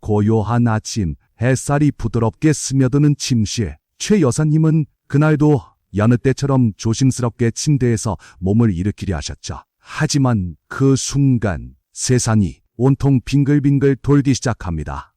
고요한 아침, 햇살이 부드럽게 스며드는 침실. 최 여사님은 그날도 여느 때처럼 조심스럽게 침대에서 몸을 일으키려 하셨죠. 하지만 그 순간 세상이 온통 빙글빙글 돌기 시작합니다.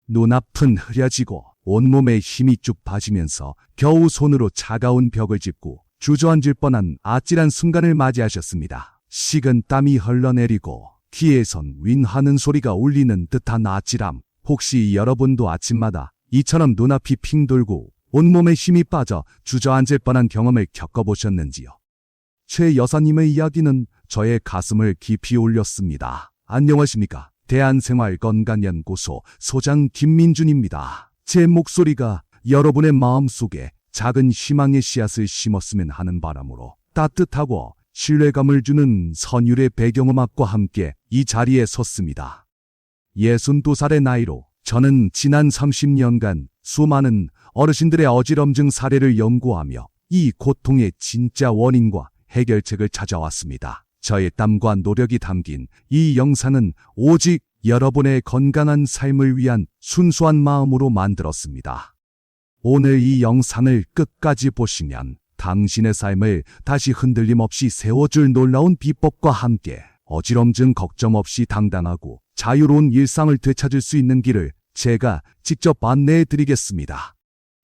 눈앞은 흐려지고 온몸에 힘이 쭉 빠지면서 겨우 손으로 차가운 벽을 짚고 주저앉을 뻔한 아찔한 순간을 맞이하셨습니다. 식은 땀이 흘러내리고 귀에선 윈하는 소리가 울리는 듯한 아찔함. 혹시 여러분도 아침마다 이처럼 눈앞이 핑 돌고 온몸에 힘이 빠져 주저앉을 뻔한 경험을 겪어보셨는지요? 최 여사님의 이야기는 저의 가슴을 깊이 울렸습니다. 안녕하십니까? 대한생활건강연구소 소장 김민준입니다. 제 목소리가 여러분의 마음속에 작은 희망의 씨앗을 심었으면 하는 바람으로 따뜻하고 신뢰감을 주는 선율의 배경음악과 함께 이 자리에 섰습니다. 62살의 나이로 저는 지난 30년간 수많은 어르신들의 어지럼증 사례를 연구하며 이 고통의 진짜 원인과 해결책을 찾아왔습니다. 저의 땀과 노력이 담긴 이 영상은 오직 여러분의 건강한 삶을 위한 순수한 마음으로 만들었습니다. 오늘 이 영상을 끝까지 보시면 당신의 삶을 다시 흔들림 없이 세워줄 놀라운 비법과 함께 어지럼증 걱정 없이 당당하고 자유로운 일상을 되찾을 수 있는 길을 제가 직접 안내해 드리겠습니다.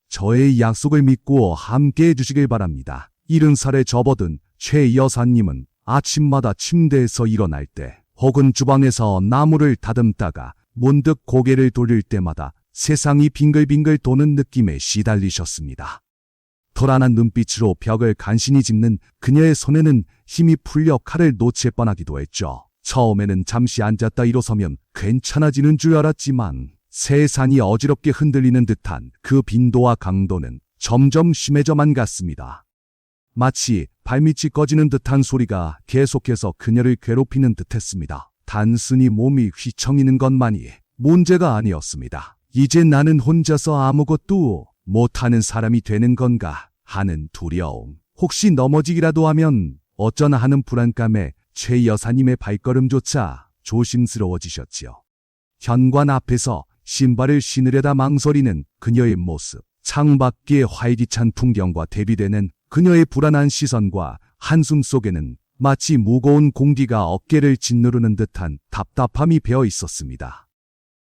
저의 약속을 믿고 함께 해주시길 바랍니다. 70살에 접어든 최 여사님은 아침마다 침대에서 일어날 때 혹은 주방에서 나무를 다듬다가 문득 고개를 돌릴 때마다 세상이 빙글빙글 도는 느낌에 시달리셨습니다. 불안한 눈빛으로 벽을 간신히 짚는 그녀의 손에는 힘이 풀려 칼을 놓칠 뻔하기도 했죠. 처음에는 잠시 앉았다 일어서면 괜찮아지는 줄 알았지만 세상이 어지럽게 흔들리는 듯한 그 빈도와 강도는 점점 심해져만 갔습니다. 마치 발밑이 꺼지는 듯한 소리가 계속해서 그녀를 괴롭히는 듯했습니다. 단순히 몸이 휘청이는 것만이 문제가 아니었습니다. 이제 나는 혼자서 아무것도 못하는 사람이 되는 건가 하는 두려움. 혹시 넘어지기라도 하면 어쩌나 하는 불안감에 최 여사님의 발걸음조차 조심스러워지셨지요. 현관 앞에서 신발을 신으려다 망설이는 그녀의 모습. 창밖의 활기찬 풍경과 대비되는 그녀의 불안한 시선과 한숨 속에는 마치 무거운 공기가 어깨를 짓누르는 듯한 답답함이 배어 있었습니다.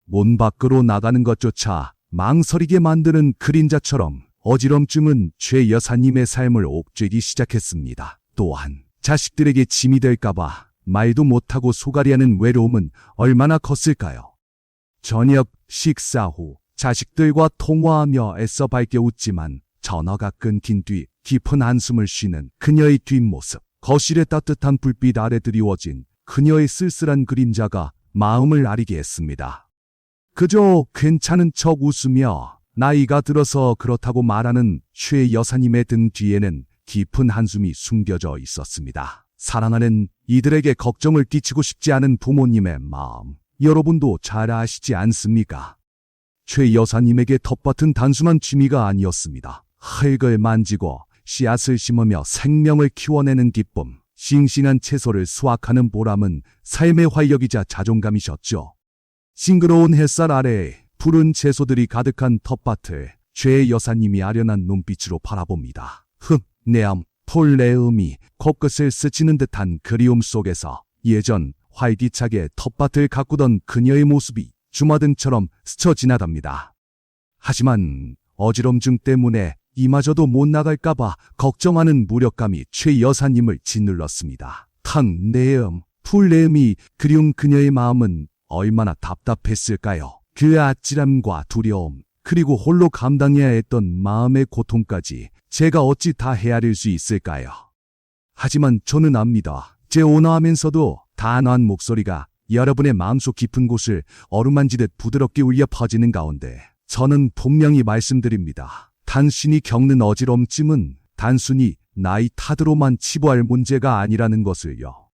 문 밖으로 나가는 것조차 망설이게 만드는 그림자처럼 어지럼증은 최 여사님의 삶을 옥죄기 시작했습니다. 또한 자식들에게 짐이 될까봐 말도 못하고 소갈이하는 외로움은 얼마나 컸을까요? 저녁 식사 후 자식들과 통화하며 애써 밝게 웃지만 전화가 끊긴 뒤 깊은 한숨을 쉬는 그녀의 뒷모습. 거실의 따뜻한 불빛 아래 드리워진 그녀의 쓸쓸한 그림자가 마음을 아리게 했습니다. 그저 괜찮은 척 웃으며 나이가 들어서 그렇다고 말하는 최 여사님의 등 뒤에는 깊은 한숨이 숨겨져 있었습니다. 사랑하는 이들에게 걱정을 끼치고 싶지 않은 부모님의 마음, 여러분도 잘 아시지 않습니까? 최 여사님에게 텃밭은 단순한 취미가 아니었습니다. 흙을 만지고 씨앗을 심으며 생명을 키워내는 기쁨, 싱싱한 채소를 수확하는 보람은 삶의 활력이자 자존감이셨죠. 싱그러운 햇살 아래에 푸른 채소들이 가득한 텃밭을 최 여사님이 아련한 눈빛으로 바라봅니다. 흙, 내암, 풀내음이 코끝을 스치는 듯한 그리움 속에서 예전 활기차게 텃밭을 가꾸던 그녀의 모습이 주마등처럼 스쳐 지나갑니다. 하지만 어지럼증 때문에 이마저도 못 나갈까봐 걱정하는 무력감이 최 여사님을 짓눌렀습니다. 탕, 내음, 풀내음이 그리운 그녀의 마음은 얼마나 답답했을까요? 그 아찔함과 두려움, 그리고 홀로 감당해야 했던 마음의 고통까지 제가 어찌 다 헤아릴 수 있을까요? 하지만 저는 압니다. 제 온화하면서도 단호한 목소리가 여러분의 마음속 깊은 곳을 어루만지듯 부드럽게 울려 퍼지는 가운데 저는 분명히 말씀드립니다. 당신이 겪는 어지럼증은 단순히 나이 탓으로만 치부할 문제가 아니라는 것을요.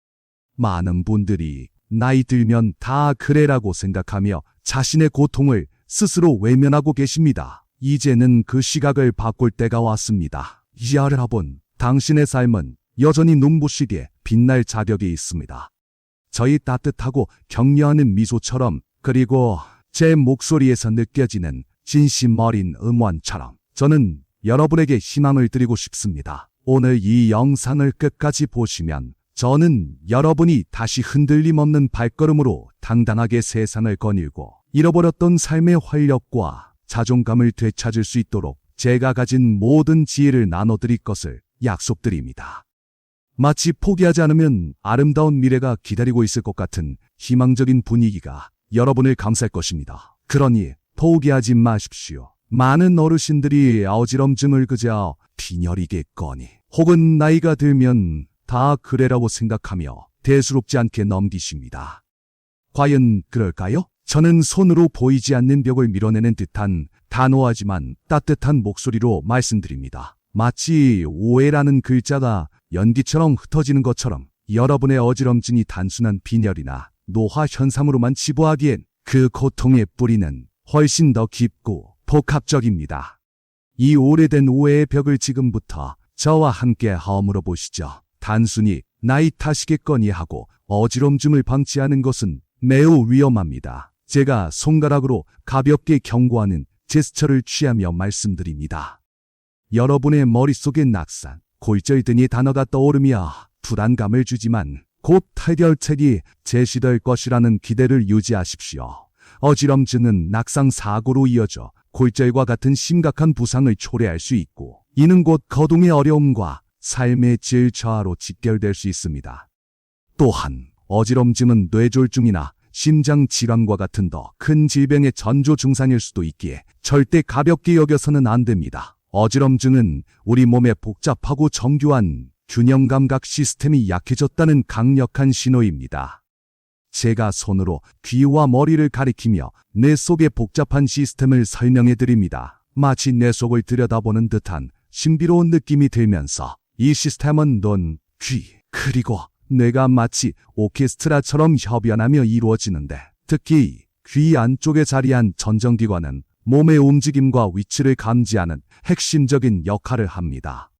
많은 분들이 나이 들면 다 그래라고 생각하며 자신의 고통을 스스로 외면하고 계십니다. 이제는 그 시각을 바꿀 때가 왔습니다. 여러분, 당신의 삶은 여전히 눈부시게 빛날 자격이 있습니다. 저희 따뜻하고 격려하는 미소처럼, 그리고 제 목소리에서 느껴지는 진심 어린 응원처럼 저는 여러분에게 희망을 드리고 싶습니다. 오늘 이 영상을 끝까지 보시면 저는 여러분이 다시 흔들림 없는 발걸음으로 당당하게 세상을 거닐고 잃어버렸던 삶의 활력과 자존감을 되찾을 수 있도록 제가 가진 모든 지혜를 나눠드릴 것을 약속드립니다. 마치 포기하지 않으면 아름다운 미래가 기다리고 있을 것 같은 희망적인 분위기가 여러분을 감쌀 것입니다. 그러니 포기하지 마십시오. 많은 어르신들이 어지럼증을 그저 빈혈이겠거니 혹은 나이가 들면 다 그래라고 생각하며 대수롭지 않게 넘기십니다. 과연 그럴까요? 저는 손으로 보이지 않는 벽을 밀어내는 듯한 단호하지만 따뜻한 목소리로 말씀드립니다. 마치 오해라는 글자가 연기처럼 흩어지는 것처럼 여러분의 어지럼증이 단순한 빈혈이나 노화 현상으로만 치부하기엔 그 고통의 뿌리는 훨씬 더 깊고 복합적입니다. 이 오래된 오해의 벽을 지금부터 저와 함께 허물어 보시죠. 단순히 나이 탓이겠거니 하고 어지럼증을 방치하는 것은 매우 위험합니다. 제가 손가락으로 가볍게 경고하는 제스처를 취하며 말씀드립니다. 여러분의 머릿속에 낙상, 골절 등의 단어가 떠오르며 불안감을 주지만 곧 해결책이 제시될 것이라는 기대를 유지하십시오. 어지럼증은 낙상 사고로 이어져 골절과 같은 심각한 부상을 초래할 수 있고 이는 곧 거동의 어려움과 삶의 질 저하로 직결될 수 있습니다. 또한 어지럼증은 뇌졸중이나 심장 질환과 같은 더 큰 질병의 전조 증상일 수도 있기에 절대 가볍게 여겨서는 안 됩니다. 어지럼증은 우리 몸의 복잡하고 정교한 균형 감각 시스템이 약해졌다는 강력한 신호입니다. 제가 손으로 귀와 머리를 가리키며 뇌 속의 복잡한 시스템을 설명해 드립니다. 마치 뇌 속을 들여다보는 듯한 신비로운 느낌이 들면서 이 시스템은 눈, 귀, 그리고 뇌가 마치 오케스트라처럼 협연하며 이루어지는데 특히 귀 안쪽에 자리한 전정기관은 몸의 움직임과 위치를 감지하는 핵심적인 역할을 합니다.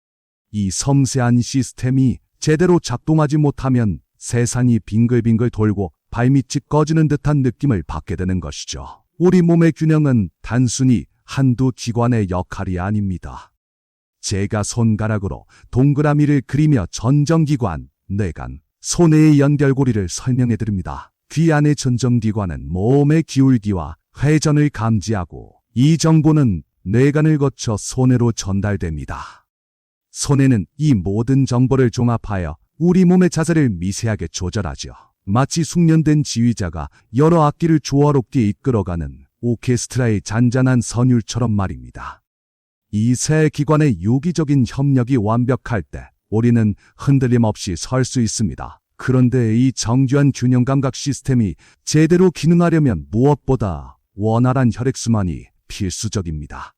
이 섬세한 시스템이 제대로 작동하지 못하면 세상이 빙글빙글 돌고 발밑이 꺼지는 듯한 느낌을 받게 되는 것이죠. 우리 몸의 균형은 단순히 한두 기관의 역할이 아닙니다. 제가 손가락으로 동그라미를 그리며 전정기관, 뇌간, 손의 연결고리를 설명해 드립니다. 귀 안의 전정기관은 몸의 기울기와 회전을 감지하고 이 정보는 뇌간을 거쳐 손해로 전달됩니다. 손해는 이 모든 정보를 종합하여 우리 몸의 자세를 미세하게 조절하죠. 마치 숙련된 지휘자가 여러 악기를 조화롭게 이끌어가는 오케스트라의 잔잔한 선율처럼 말입니다. 이 세 기관의 유기적인 협력이 완벽할 때 우리는 흔들림 없이 설 수 있습니다. 그런데 이 정교한 균형 감각 시스템이 제대로 기능하려면 무엇보다 원활한 혈액순환이 필수적입니다.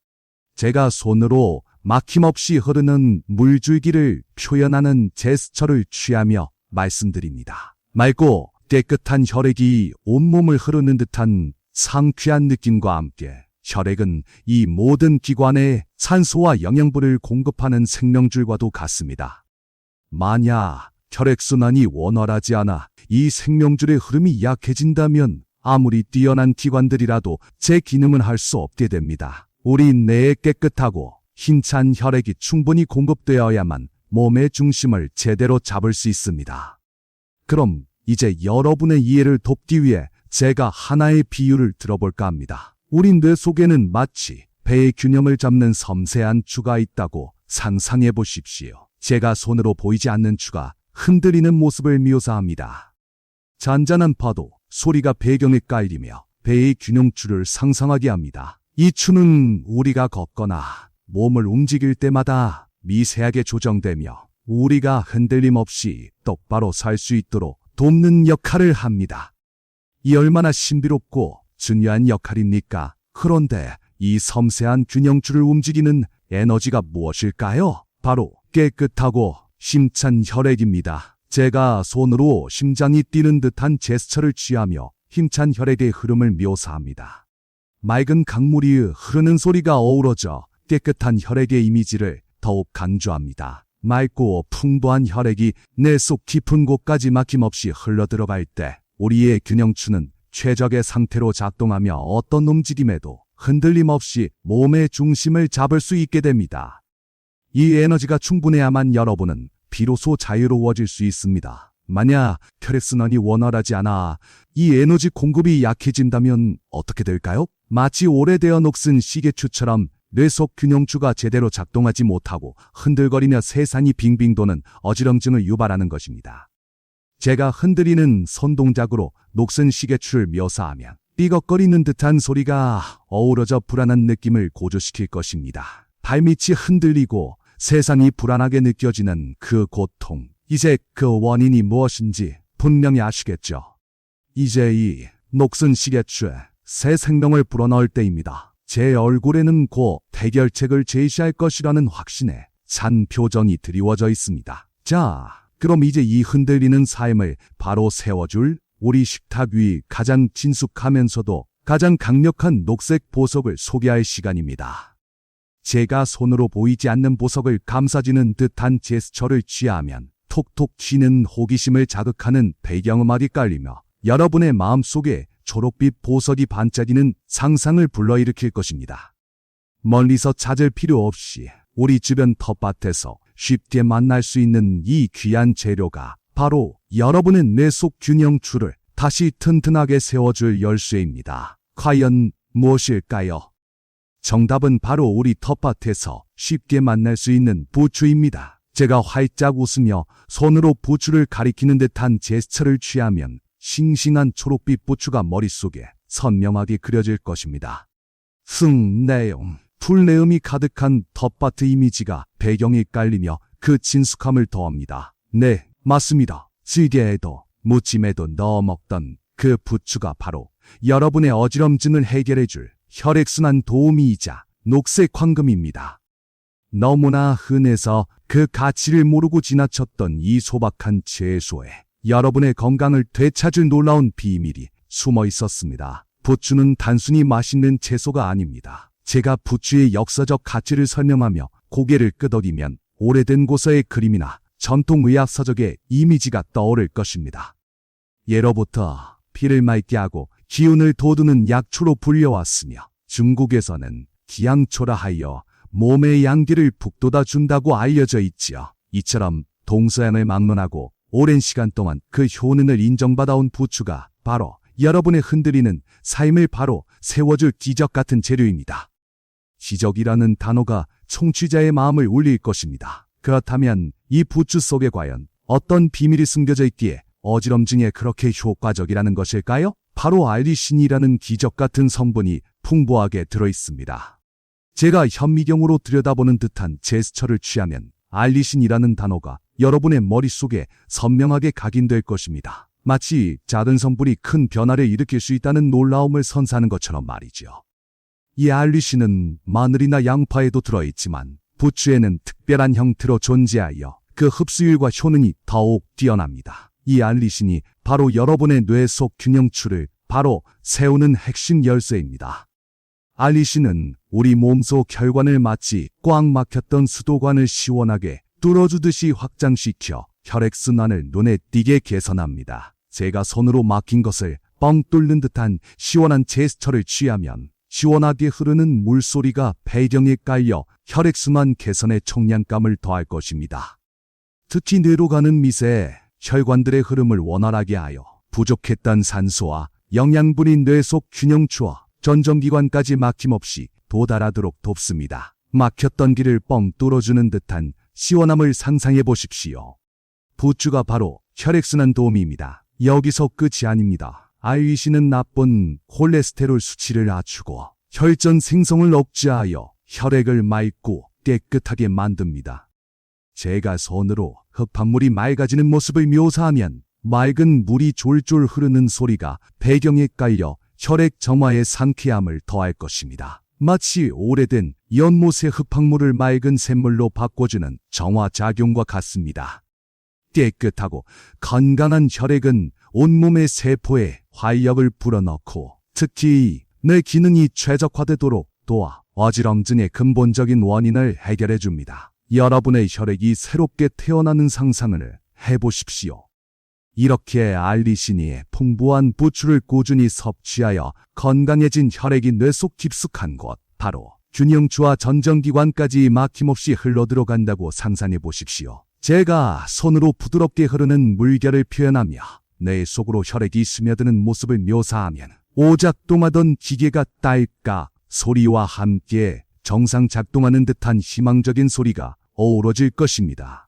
제가 손으로 막힘없이 흐르는 물줄기를 표현하는 제스처를 취하며 말씀드립니다. 맑고 깨끗한 혈액이 온몸을 흐르는 듯한 상쾌한 느낌과 함께 혈액은 이 모든 기관에 산소와 영양분을 공급하는 생명줄과도 같습니다. 만약 혈액순환이 원활하지 않아 이 생명줄의 흐름이 약해진다면 아무리 뛰어난 기관들이라도 제 기능은 할 수 없게 됩니다. 우리 뇌에 깨끗하고 힘찬 혈액이 충분히 공급되어야만 몸의 중심을 제대로 잡을 수 있습니다. 그럼 이제 여러분의 이해를 돕기 위해 제가 하나의 비유를 들어볼까 합니다. 우리 뇌 속에는 마치 배의 균형을 잡는 섬세한 추가 있다고 상상해 보십시오. 제가 손으로 보이지 않는 추가 흔들리는 모습을 묘사합니다. 잔잔한 파도, 소리가 배경에 깔리며 배의 균형추를 상상하게 합니다. 이 추는 우리가 걷거나 몸을 움직일 때마다 미세하게 조정되며 우리가 흔들림 없이 똑바로 설 수 있도록 돕는 역할을 합니다. 이 얼마나 신비롭고 중요한 역할입니까? 그런데 이 섬세한 균형추를 움직이는 에너지가 무엇일까요? 바로 깨끗하고 힘찬 혈액입니다. 제가 손으로 심장이 뛰는 듯한 제스처를 취하며 힘찬 혈액의 흐름을 묘사합니다. 맑은 강물이 흐르는 소리가 어우러져 깨끗한 혈액의 이미지를 더욱 강조합니다. 맑고 풍부한 혈액이 뇌 속 깊은 곳까지 막힘없이 흘러들어갈 때 우리의 균형추는 최적의 상태로 작동하며 어떤 움직임에도 흔들림 없이 몸의 중심을 잡을 수 있게 됩니다. 이 에너지가 충분해야만 여러분은 비로소 자유로워질 수 있습니다. 만약 혈액순환이 원활하지 않아 이 에너지 공급이 약해진다면 어떻게 될까요? 마치 오래되어 녹슨 시계추처럼 뇌 속 균형추가 제대로 작동하지 못하고 흔들거리며 세상이 빙빙 도는 어지럼증을 유발하는 것입니다. 제가 흔들리는 손동작으로 녹슨 시계추를 묘사하면 삐걱거리는 듯한 소리가 어우러져 불안한 느낌을 고조시킬 것입니다. 발밑이 흔들리고 세상이 불안하게 느껴지는 그 고통. 이제 그 원인이 무엇인지 분명히 아시겠죠? 이제 이 녹슨 시계추에 새 생명을 불어넣을 때입니다. 제 얼굴에는 곧 해결책을 제시할 것이라는 확신에 찬 표정이 드리워져 있습니다. 자, 그럼 이제 이 흔들리는 삶을 바로 세워줄 우리 식탁 위 가장 친숙하면서도 가장 강력한 녹색 보석을 소개할 시간입니다. 제가 손으로 보이지 않는 보석을 감싸지는 듯한 제스처를 취하면 톡톡 튀는 호기심을 자극하는 배경음악이 깔리며 여러분의 마음속에 초록빛 보석이 반짝이는 상상을 불러일으킬 것입니다. 멀리서 찾을 필요 없이 우리 주변 텃밭에서 쉽게 만날 수 있는 이 귀한 재료가 바로 여러분의 뇌 속 균형추를 다시 튼튼하게 세워줄 열쇠입니다. 과연 무엇일까요? 정답은 바로 우리 텃밭에서 쉽게 만날 수 있는 부추입니다. 제가 활짝 웃으며 손으로 부추를 가리키는 듯한 제스처를 취하면 싱싱한 초록빛 부추가 머릿속에 선명하게 그려질 것입니다. 내용, 풀내음이 가득한 텃밭 이미지가 배경에 깔리며 그 친숙함을 더합니다. 네, 맞습니다. 찌개에도 무침에도 넣어 먹던 그 부추가 바로 여러분의 어지럼증을 해결해줄 혈액순환 도우미이자 녹색 황금입니다. 너무나 흔해서 그 가치를 모르고 지나쳤던 이 소박한 채소에 여러분의 건강을 되찾을 놀라운 비밀이 숨어 있었습니다. 부추는 단순히 맛있는 채소가 아닙니다. 제가 부추의 역사적 가치를 설명하며 고개를 끄덕이면 오래된 고서의 그림이나 전통의학 서적의 이미지가 떠오를 것입니다. 예로부터 피를 맑게 하고 기운을 돋우는 약초로 불려왔으며 중국에서는 기양초라 하여 몸의 양기를 북돋아 준다고 알려져 있지요. 이처럼 동서양을 막론하고 오랜 시간 동안 그 효능을 인정받아온 부추가 바로 여러분의 흔들리는 삶을 바로 세워줄 기적 같은 재료입니다. 기적이라는 단어가 청취자의 마음을 울릴 것입니다. 그렇다면 이 부추 속에 과연 어떤 비밀이 숨겨져 있기에 어지럼증에 그렇게 효과적이라는 것일까요? 바로 알리신이라는 기적 같은 성분이 풍부하게 들어있습니다. 제가 현미경으로 들여다보는 듯한 제스처를 취하면 알리신이라는 단어가 여러분의 머릿속에 선명하게 각인될 것입니다. 마치 작은 성분이 큰 변화를 일으킬 수 있다는 놀라움을 선사하는 것처럼 말이죠. 이 알리신은 마늘이나 양파에도 들어있지만 부추에는 특별한 형태로 존재하여 그 흡수율과 효능이 더욱 뛰어납니다. 이 알리신이 바로 여러분의 뇌 속 균형추를 바로 세우는 핵심 열쇠입니다. 알리신은 우리 몸속 혈관을 마치 꽉 막혔던 수도관을 시원하게 뚫어주듯이 확장시켜 혈액순환을 눈에 띄게 개선합니다. 제가 손으로 막힌 것을 뻥 뚫는 듯한 시원한 제스처를 취하면 시원하게 흐르는 물소리가 배경에 깔려 혈액순환 개선에 청량감을 더할 것입니다. 특히 뇌로 가는 미세 혈관들의 흐름을 원활하게 하여 부족했던 산소와 영양분이 뇌 속 균형추와 전정기관까지 막힘없이 도달하도록 돕습니다. 막혔던 길을 뻥 뚫어주는 듯한 시원함을 상상해 보십시오. 부추가 바로 혈액순환 도우미입니다. 여기서 끝이 아닙니다. 알리신은 나쁜 콜레스테롤 수치를 낮추고 혈전 생성을 억제하여 혈액을 맑고 깨끗하게 만듭니다. 제가 손으로 흡합물이 맑아지는 모습을 묘사하면 맑은 물이 졸졸 흐르는 소리가 배경에 깔려 혈액 정화의 상쾌함을 더할 것입니다. 마치 오래된 연못의 흡합물을 맑은 샘물로 바꿔주는 정화작용과 같습니다. 깨끗하고 건강한 혈액은 온몸의 세포에 활력을 불어넣고 특히 뇌 기능이 최적화되도록 도와 어지럼증의 근본적인 원인을 해결해 줍니다. 여러분의 혈액이 새롭게 태어나는 상상을 해보십시오. 이렇게 알리시니 풍부한 부추를 꾸준히 섭취하여 건강해진 혈액이 뇌 속 깊숙한 곳, 바로 균형추와 전정기관까지 막힘없이 흘러들어간다고 상상해 보십시오. 제가 손으로 부드럽게 흐르는 물결을 표현하며 뇌 속으로 혈액이 스며드는 모습을 묘사하면 오작동하던 기계가 딸까 소리와 함께 정상 작동하는 듯한 희망적인 소리가 어우러질 것입니다.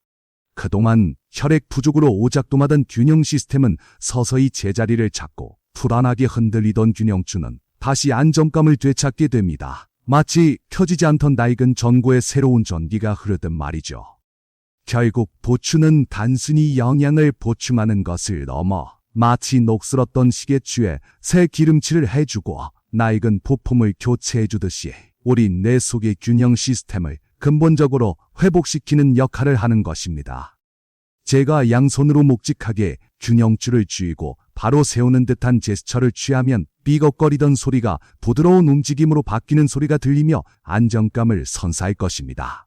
그동안 혈액 부족으로 오작동하던 균형 시스템은 서서히 제자리를 찾고 불안하게 흔들리던 균형추는 다시 안정감을 되찾게 됩니다. 마치 켜지지 않던 낡은 전구에 새로운 전기가 흐르듯 말이죠. 결국 부추는 단순히 영양을 보충하는 것을 넘어 마치 녹슬었던 시계추에 새 기름칠을 해주고 낡은 부품을 교체해주듯이 우리 뇌 속의 균형 시스템을 근본적으로 회복시키는 역할을 하는 것입니다. 제가 양손으로 묵직하게 균형추를 쥐고 바로 세우는 듯한 제스처를 취하면 삐걱거리던 소리가 부드러운 움직임으로 바뀌는 소리가 들리며 안정감을 선사할 것입니다.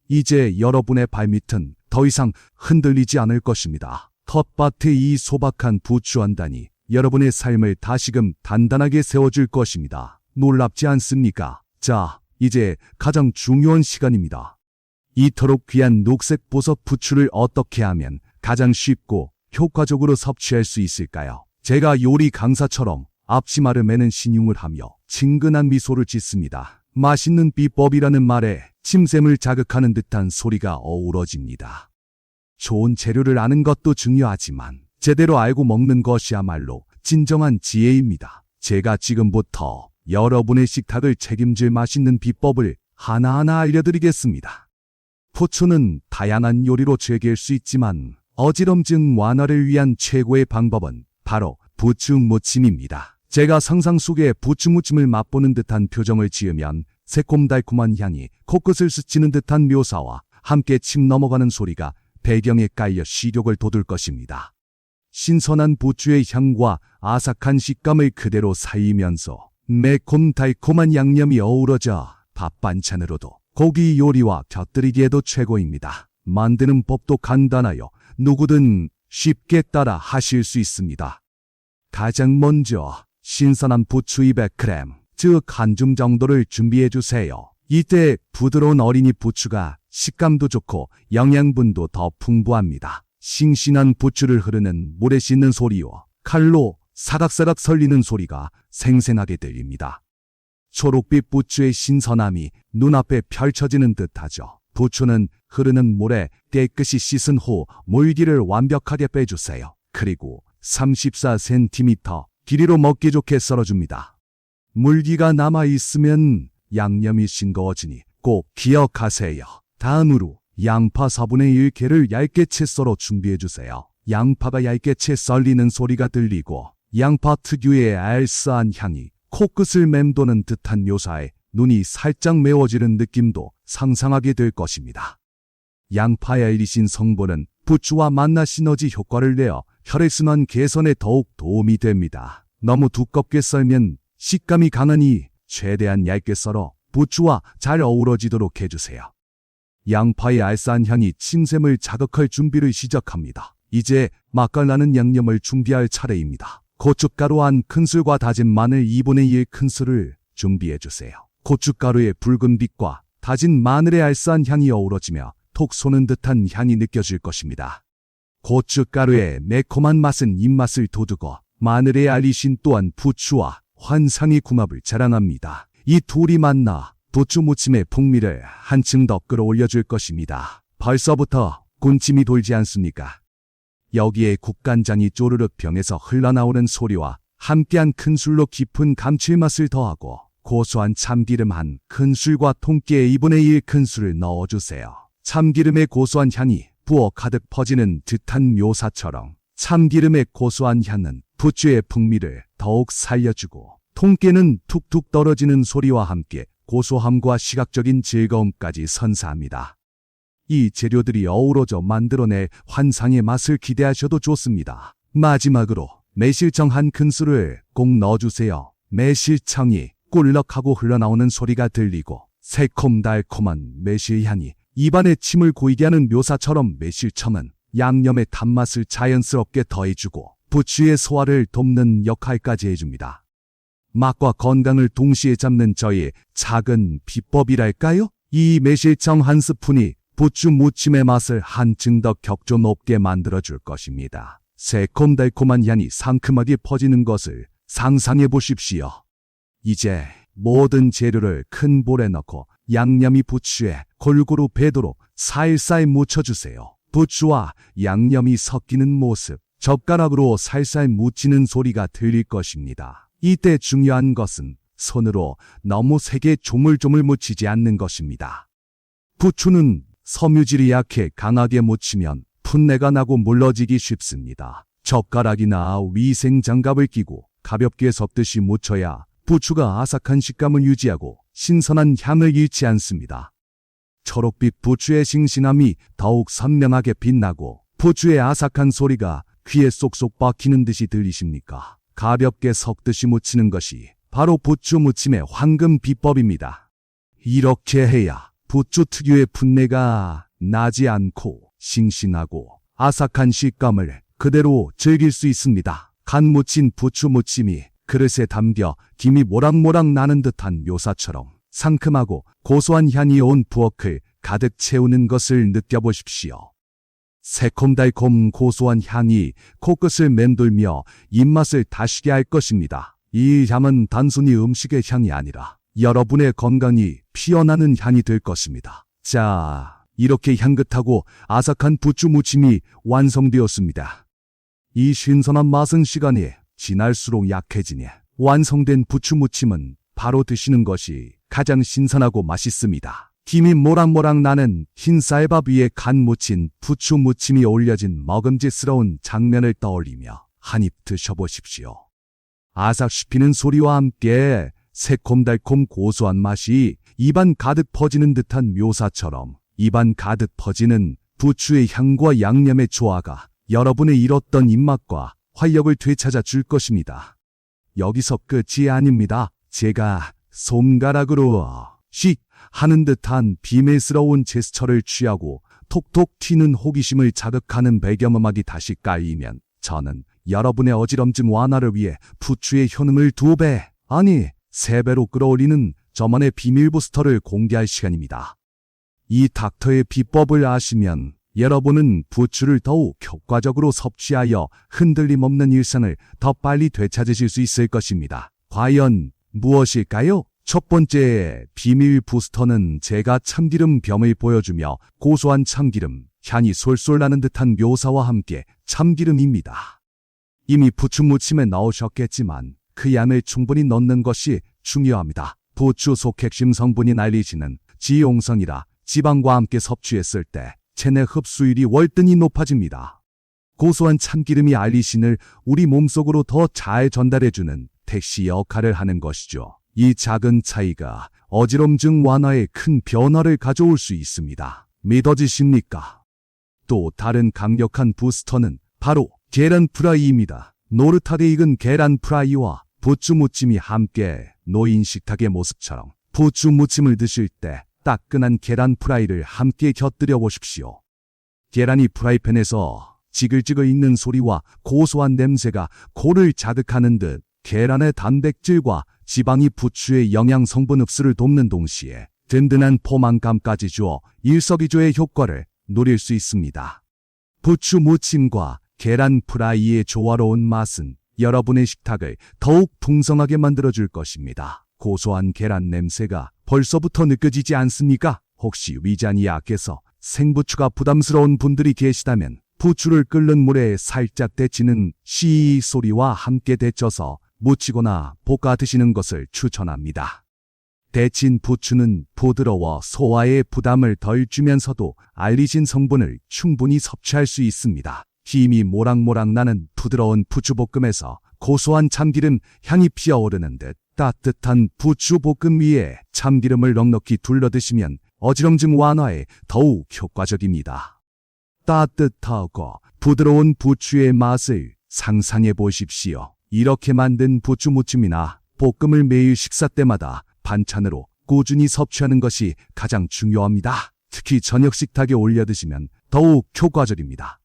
이제 여러분의 발밑은 더 이상 흔들리지 않을 것입니다. 텃밭의 이 소박한 부추 한 단이 여러분의 삶을 다시금 단단하게 세워줄 것입니다. 놀랍지 않습니까? 자, 이제 가장 중요한 시간입니다. 이토록 귀한 녹색 보석 부추를 어떻게 하면 가장 쉽고 효과적으로 섭취할 수 있을까요? 제가 요리 강사처럼 앞치마를 매는 신용을 하며 친근한 미소를 짓습니다. 맛있는 비법이라는 말에 침샘을 자극하는 듯한 소리가 어우러집니다. 좋은 재료를 아는 것도 중요하지만 제대로 알고 먹는 것이야말로 진정한 지혜입니다. 제가 지금부터 여러분의 식탁을 책임질 맛있는 비법을 하나하나 알려드리겠습니다. 부추는 다양한 요리로 즐길 수 있지만 어지럼증 완화를 위한 최고의 방법은 바로 부추 무침입니다. 제가 상상 속에 부추 무침을 맛보는 듯한 표정을 지으면 새콤달콤한 향이 코끝을 스치는 듯한 묘사와 함께 침 넘어가는 소리가 배경에 깔려 시력을 돋울 것입니다. 신선한 부추의 향과 아삭한 식감을 그대로 살리면서 매콤달콤한 양념이 어우러져 밥 반찬으로도 고기 요리와 곁들이기에도 최고입니다. 만드는 법도 간단하여 누구든 쉽게 따라 하실 수 있습니다. 가장 먼저 신선한 부추 200g, 즉 한 줌 정도를 준비해 주세요. 이때 부드러운 어린이 부추가 식감도 좋고 영양분도 더 풍부합니다. 싱싱한 부추를 흐르는 물에 씻는 소리와 칼로 사각사각 설리는 소리가 생생하게 들립니다. 초록빛 부추의 신선함이 눈앞에 펼쳐지는 듯하죠. 부추는 흐르는 물에 깨끗이 씻은 후 물기를 완벽하게 빼주세요. 그리고 34cm 길이로 먹기 좋게 썰어줍니다. 물기가 남아있으면 양념이 싱거워지니 꼭 기억하세요. 다음으로 양파 4분의 1개를 얇게 채 썰어 준비해주세요. 양파가 얇게 채 썰리는 소리가 들리고 양파 특유의 알싸한 향이 코끝을 맴도는 듯한 묘사에 눈이 살짝 매워지는 느낌도 상상하게 될 것입니다. 양파의 알리신 성분은 부추와 만나 시너지 효과를 내어 혈액순환 개선에 더욱 도움이 됩니다. 너무 두껍게 썰면 식감이 강하니 최대한 얇게 썰어 부추와 잘 어우러지도록 해주세요. 양파의 알싸한 향이 침샘을 자극할 준비를 시작합니다. 이제 맛깔나는 양념을 준비할 차례입니다. 고춧가루 1큰술과 다진 마늘 2분의 1큰술을 준비해주세요. 고춧가루의 붉은 빛과 다진 마늘의 알싸한 향이 어우러지며 톡 쏘는 듯한 향이 느껴질 것입니다. 고춧가루의 매콤한 맛은 입맛을 돋우고 마늘의 알리신 또한 부추와 환상의 궁합을 자랑합니다. 이 둘이 만나 부추 무침의 풍미를 한층 더 끌어올려줄 것입니다. 벌써부터 군침이 돌지 않습니까? 여기에 국간장이 쪼르륵 병에서 흘러나오는 소리와 함께한 큰술로 깊은 감칠맛을 더하고 고소한 참기름 1큰술과 통깨 2분의 1큰술을 넣어주세요. 참기름의 고소한 향이 부어 가득 퍼지는 듯한 묘사처럼 참기름의 고소한 향은 부추의 풍미를 더욱 살려주고 통깨는 툭툭 떨어지는 소리와 함께 고소함과 시각적인 즐거움까지 선사합니다. 이 재료들이 어우러져 만들어낼 환상의 맛을 기대하셔도 좋습니다. 마지막으로 매실청 1큰술을 꼭 넣어주세요. 매실청이 꿀럭하고 흘러나오는 소리가 들리고 새콤달콤한 매실향이 입안에 침을 고이게 하는 묘사처럼 매실청은 양념의 단맛을 자연스럽게 더해주고 부추의 소화를 돕는 역할까지 해줍니다. 맛과 건강을 동시에 잡는 저의 작은 비법이랄까요? 이 매실청 한 스푼이 부추 무침의 맛을 한층 더 격조 높게 만들어줄 것입니다. 새콤달콤한 향이 상큼하게 퍼지는 것을 상상해 보십시오. 이제 모든 재료를 큰 볼에 넣고 양념이 부추에 골고루 배도록 살살 묻혀주세요. 부추와 양념이 섞이는 모습, 젓가락으로 살살 묻히는 소리가 들릴 것입니다. 이때 중요한 것은 손으로 너무 세게 조물조물 묻히지 않는 것입니다. 부추는 섬유질이 약해 강하게 묻히면 풋내가 나고 물러지기 쉽습니다. 젓가락이나 위생장갑을 끼고 가볍게 섞듯이 묻혀야 부추가 아삭한 식감을 유지하고 신선한 향을 잃지 않습니다. 초록빛 부추의 싱싱함이 더욱 선명하게 빛나고 부추의 아삭한 소리가 귀에 쏙쏙 박히는 듯이 들리십니까? 가볍게 섞듯이 묻히는 것이 바로 부추 무침의 황금 비법입니다. 이렇게 해야 부추 특유의 풋내가 나지 않고 싱싱하고 아삭한 식감을 그대로 즐길 수 있습니다. 간 무친 부추 무침이 그릇에 담겨 김이 모락모락 나는 듯한 묘사처럼 상큼하고 고소한 향이 온 부엌을 가득 채우는 것을 느껴보십시오. 새콤달콤 고소한 향이 코끝을 맴돌며 입맛을 다시게 할 것입니다. 이 향은 단순히 음식의 향이 아니라 여러분의 건강이 피어나는 향이 될 것입니다. 자, 이렇게 향긋하고 아삭한 부추 무침이 완성되었습니다. 이 신선한 맛은 시간이 지날수록 약해지니 완성된 부추 무침은 바로 드시는 것이 가장 신선하고 맛있습니다. 김이 모락모락 나는 흰 쌀밥 위에 간 무친 부추 무침이 올려진 먹음직스러운 장면을 떠올리며 한입 드셔보십시오. 아삭 씹히는 소리와 함께 새콤달콤 고소한 맛이 입안 가득 퍼지는 듯한 묘사처럼 입안 가득 퍼지는 부추의 향과 양념의 조화가 여러분의 잃었던 입맛과 활력을 되찾아 줄 것입니다. 여기서 끝이 아닙니다. 제가 손가락으로 씩 하는 듯한 비밀스러운 제스처를 취하고 톡톡 튀는 호기심을 자극하는 배경음악이 다시 깔리면 저는 여러분의 어지럼증 완화를 위해 부추의 효능을 2배, 아니 3배로 끌어올리는 저만의 비밀 부스터를 공개할 시간입니다. 이 닥터의 비법을 아시면 여러분은 부추를 더욱 효과적으로 섭취하여 흔들림 없는 일상을 더 빨리 되찾으실 수 있을 것입니다. 과연 무엇일까요? 첫 번째 비밀 부스터는 제가 참기름 병을 보여주며 고소한 참기름, 향이 솔솔 나는 듯한 묘사와 함께 참기름입니다. 이미 부추 무침에 넣으셨겠지만 그 양을 충분히 넣는 것이 중요합니다. 부추 속 핵심 성분인 알리신은 지용성이라 지방과 함께 섭취했을 때 체내 흡수율이 월등히 높아집니다. 고소한 참기름이 알리신을 우리 몸속으로 더 잘 전달해주는 택시 역할을 하는 것이죠. 이 작은 차이가 어지럼증 완화에 큰 변화를 가져올 수 있습니다. 믿어지십니까? 또 다른 강력한 부스터는 바로 계란 프라이입니다. 노릇하게 익은 계란 프라이와 부추 무침이 함께 놓인 식탁의 모습처럼 부추 무침을 드실 때 따끈한 계란 프라이를 함께 곁들여 보십시오. 계란이 프라이팬에서 지글지글 익는 소리와 고소한 냄새가 코를 자극하는 듯 계란의 단백질과 지방이 부추의 영양 성분 흡수를 돕는 동시에 든든한 포만감까지 주어 일석이조의 효과를 누릴 수 있습니다. 부추 무침과 계란 프라이의 조화로운 맛은 여러분의 식탁을 더욱 풍성하게 만들어줄 것입니다. 고소한 계란 냄새가 벌써부터 느껴지지 않습니까? 혹시 위장이 약해서 생부추가 부담스러운 분들이 계시다면 부추를 끓는 물에 살짝 데치는 씨 소리와 함께 데쳐서 무치거나 볶아 드시는 것을 추천합니다. 데친 부추는 부드러워 소화에 부담을 덜 주면서도 알리신 성분을 충분히 섭취할 수 있습니다. 김이 모락모락 나는 부드러운 부추볶음에서 고소한 참기름 향이 피어오르는 듯 따뜻한 부추볶음 위에 참기름을 넉넉히 둘러 드시면 어지럼증 완화에 더욱 효과적입니다. 따뜻하고 부드러운 부추의 맛을 상상해 보십시오. 이렇게 만든 부추 무침이나 볶음을 매일 식사 때마다 반찬으로 꾸준히 섭취하는 것이 가장 중요합니다. 특히 저녁 식탁에 올려 드시면 더욱 효과적입니다.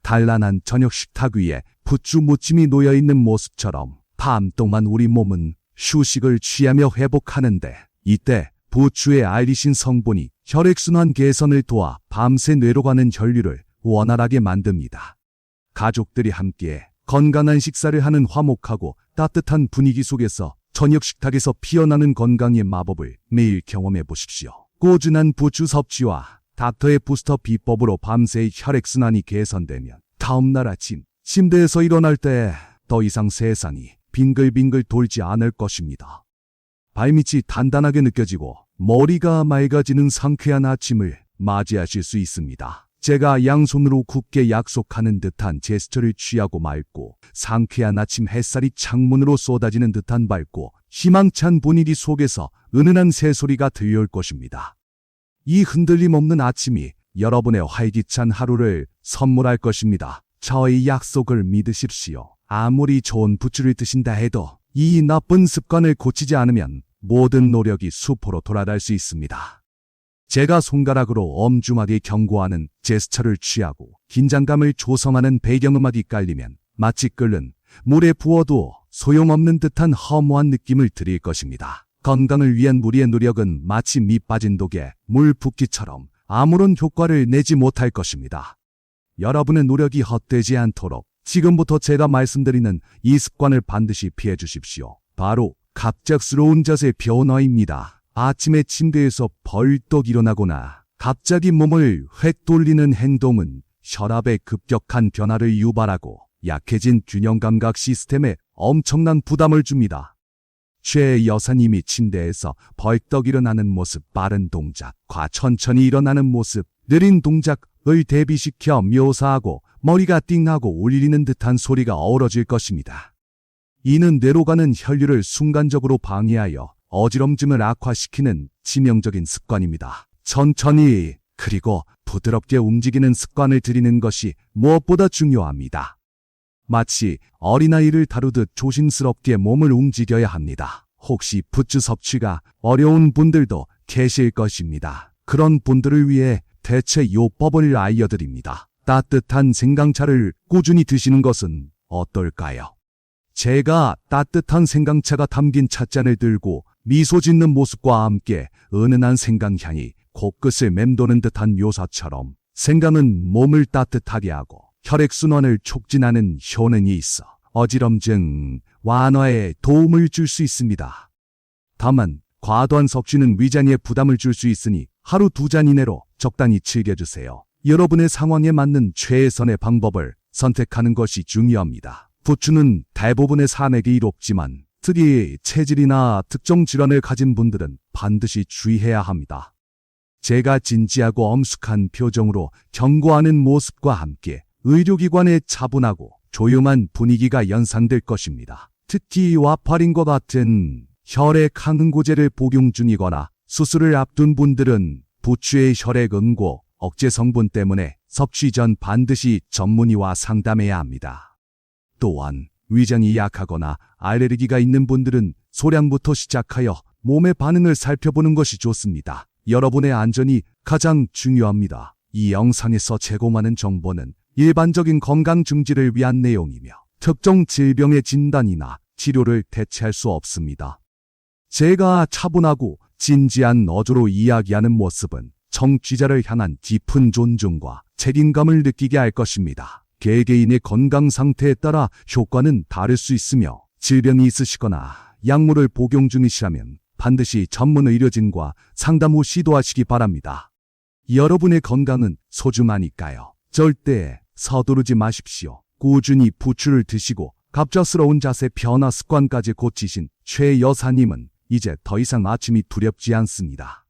단란한 저녁 식탁 위에 부추 무침이 놓여있는 모습처럼 밤 동안 우리 몸은 휴식을 취하며 회복하는데, 이때 부추의 알리신 성분이 혈액순환 개선을 도와 밤새 뇌로 가는 혈류를 원활하게 만듭니다. 가족들이 함께 건강한 식사를 하는 화목하고 따뜻한 분위기 속에서 저녁 식탁에서 피어나는 건강의 마법을 매일 경험해 보십시오. 꾸준한 부추 섭취와 닥터의 부스터 비법으로 밤새 혈액순환이 개선되면 다음날 아침 침대에서 일어날 때 더 이상 세상이 빙글빙글 돌지 않을 것입니다. 발밑이 단단하게 느껴지고 머리가 맑아지는 상쾌한 아침을 맞이하실 수 있습니다. 제가 양손으로 굳게 약속하는 듯한 제스처를 취하고 맑고 상쾌한 아침 햇살이 창문으로 쏟아지는 듯한 밝고 희망찬 분위기 속에서 은은한 새소리가 들려올 것입니다. 이 흔들림 없는 아침이 여러분의 활기찬 하루를 선물할 것입니다. 저의 약속을 믿으십시오. 아무리 좋은 부추를 드신다 해도 이 나쁜 습관을 고치지 않으면 모든 노력이 수포로 돌아갈 수 있습니다. 제가 손가락으로 엄중하게 경고하는 제스처를 취하고 긴장감을 조성하는 배경음악이 깔리면 마치 끓는 물에 부어도 소용없는 듯한 허무한 느낌을 드릴 것입니다. 건강을 위한 우리의 노력은 마치 밑 빠진 독에 물 붓기처럼 아무런 효과를 내지 못할 것입니다. 여러분의 노력이 헛되지 않도록 지금부터 제가 말씀드리는 이 습관을 반드시 피해 주십시오. 바로 갑작스러운 자세 변화입니다. 아침에 침대에서 벌떡 일어나거나 갑자기 몸을 획 돌리는 행동은 혈압의 급격한 변화를 유발하고 약해진 균형 감각 시스템에 엄청난 부담을 줍니다. 최 여사님이 침대에서 벌떡 일어나는 모습, 빠른 동작과 천천히 일어나는 모습, 느린 동작을 대비시켜 묘사하고 머리가 띵하고 울리는 듯한 소리가 어우러질 것입니다. 이는 뇌로 가는 혈류를 순간적으로 방해하여 어지럼증을 악화시키는 치명적인 습관입니다. 천천히 그리고 부드럽게 움직이는 습관을 들이는 것이 무엇보다 중요합니다. 마치 어린아이를 다루듯 조심스럽게 몸을 움직여야 합니다. 혹시 부추 섭취가 어려운 분들도 계실 것입니다. 그런 분들을 위해 대체 요법을 알려드립니다. 따뜻한 생강차를 꾸준히 드시는 것은 어떨까요? 제가 따뜻한 생강차가 담긴 찻잔을 들고 미소 짓는 모습과 함께 은은한 생강향이 코끝을 맴도는 듯한 묘사처럼 생강은 몸을 따뜻하게 하고 혈액순환을 촉진하는 효능이 있어 어지럼증 완화에 도움을 줄 수 있습니다. 다만 과도한 섭취는 위장에 부담을 줄 수 있으니 하루 2잔 이내로 적당히 즐겨주세요. 여러분의 상황에 맞는 최선의 방법을 선택하는 것이 중요합니다. 부추는 대부분의 산액이 이롭지만 특히 체질이나 특정 질환을 가진 분들은 반드시 주의해야 합니다. 제가 진지하고 엄숙한 표정으로 경고하는 모습과 함께 의료기관의 차분하고 조용한 분위기가 연상될 것입니다. 특히 와파린과 같은 혈액 항응고제를 복용 중이거나 수술을 앞둔 분들은 부추의 혈액 응고 억제 성분 때문에 섭취 전 반드시 전문의와 상담해야 합니다. 또한 위장이 약하거나 알레르기가 있는 분들은 소량부터 시작하여 몸의 반응을 살펴보는 것이 좋습니다. 여러분의 안전이 가장 중요합니다. 이 영상에서 제공하는 정보는 일반적인 건강 증진을 위한 내용이며 특정 질병의 진단이나 치료를 대체할 수 없습니다. 제가 차분하고 진지한 어조로 이야기하는 모습은 청취자를 향한 깊은 존중과 책임감을 느끼게 할 것입니다. 개개인의 건강 상태에 따라 효과는 다를 수 있으며 질병이 있으시거나 약물을 복용 중이시라면 반드시 전문 의료진과 상담 후 시도하시기 바랍니다. 여러분의 건강은 소중하니까요. 절대 서두르지 마십시오. 꾸준히 부추를 드시고 갑작스러운 자세 변화 습관까지 고치신 최 여사님은 이제 더 이상 아침이 두렵지 않습니다.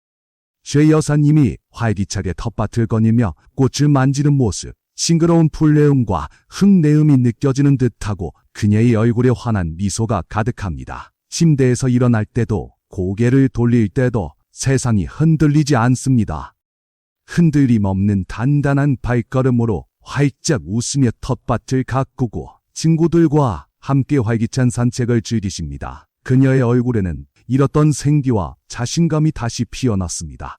최 여사님이 활기차게 텃밭을 거닐며 꽃을 만지는 모습, 싱그러운 풀내음과 흙내음이 느껴지는 듯하고 그녀의 얼굴에 환한 미소가 가득합니다. 침대에서 일어날 때도 고개를 돌릴 때도 세상이 흔들리지 않습니다. 흔들림 없는 단단한 발걸음으로 활짝 웃으며 텃밭을 가꾸고 친구들과 함께 활기찬 산책을 즐기십니다. 그녀의 얼굴에는 잃었던 생기와 자신감이 다시 피어났습니다.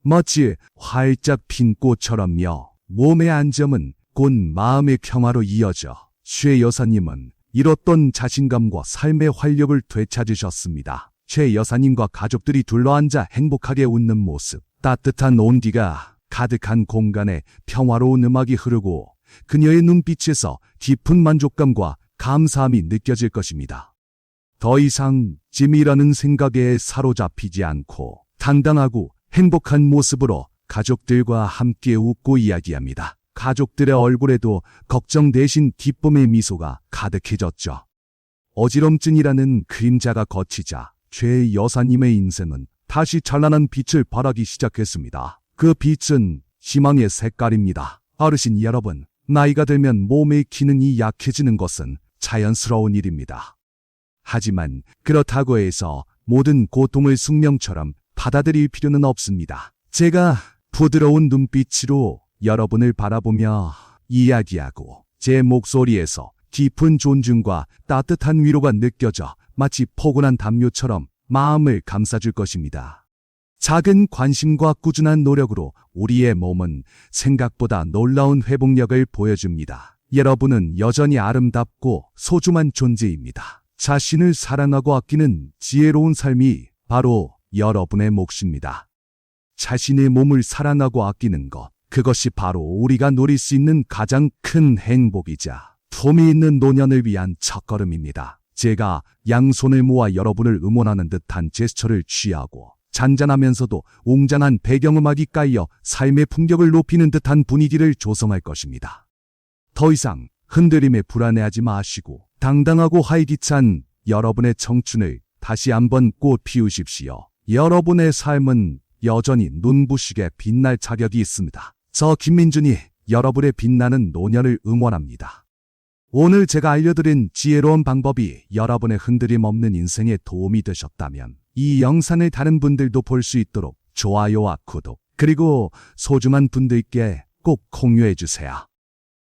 마치 활짝 핀 꽃처럼요. 몸의 안정은 곧 마음의 평화로 이어져 최 여사님은 잃었던 자신감과 삶의 활력을 되찾으셨습니다. 최 여사님과 가족들이 둘러앉아 행복하게 웃는 모습, 따뜻한 온기가 가득한 공간에 평화로운 음악이 흐르고 그녀의 눈빛에서 깊은 만족감과 감사함이 느껴질 것입니다. 더 이상 짐이라는 생각에 사로잡히지 않고 당당하고 행복한 모습으로 가족들과 함께 웃고 이야기합니다. 가족들의 얼굴에도 걱정 대신 기쁨의 미소가 가득해졌죠. 어지럼증이라는 그림자가 걷히자 최 여사님의 인생은 다시 찬란한 빛을 발하기 시작했습니다. 그 빛은 희망의 색깔입니다. 어르신 여러분, 나이가 들면 몸의 기능이 약해지는 것은 자연스러운 일입니다. 하지만 그렇다고 해서 모든 고통을 숙명처럼 받아들일 필요는 없습니다. 제가 부드러운 눈빛으로 여러분을 바라보며 이야기하고 제 목소리에서 깊은 존중과 따뜻한 위로가 느껴져 마치 포근한 담요처럼 마음을 감싸줄 것입니다. 작은 관심과 꾸준한 노력으로 우리의 몸은 생각보다 놀라운 회복력을 보여줍니다. 여러분은 여전히 아름답고 소중한 존재입니다. 자신을 사랑하고 아끼는 지혜로운 삶이 바로 여러분의 몫입니다. 자신의 몸을 사랑하고 아끼는 것, 그것이 바로 우리가 누릴 수 있는 가장 큰 행복이자 품이 있는 노년을 위한 첫걸음입니다. 제가 양손을 모아 여러분을 응원하는 듯한 제스처를 취하고 잔잔하면서도 웅장한 배경음악이 깔려 삶의 풍경을 높이는 듯한 분위기를 조성할 것입니다. 더 이상 흔들림에 불안해하지 마시고 당당하고 활기찬 여러분의 청춘을 다시 한번 꽃 피우십시오. 여러분의 삶은 여전히 눈부시게 빛날 자격이 있습니다. 저 김민준이 여러분의 빛나는 노년을 응원합니다. 오늘 제가 알려드린 지혜로운 방법이 여러분의 흔들림 없는 인생에 도움이 되셨다면 이 영상을 다른 분들도 볼 수 있도록 좋아요와 구독, 그리고 소중한 분들께 꼭 공유해주세요.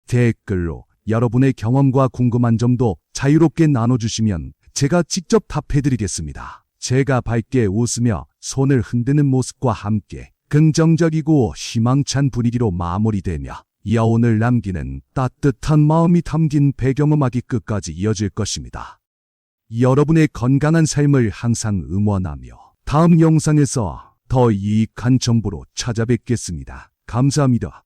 댓글로 여러분의 경험과 궁금한 점도 자유롭게 나눠주시면 제가 직접 답해드리겠습니다. 제가 밝게 웃으며 손을 흔드는 모습과 함께 긍정적이고 희망찬 분위기로 마무리되며 여운을 남기는 따뜻한 마음이 담긴 배경음악이 끝까지 이어질 것입니다. 여러분의 건강한 삶을 항상 응원하며 다음 영상에서 더 유익한 정보로 찾아뵙겠습니다. 감사합니다.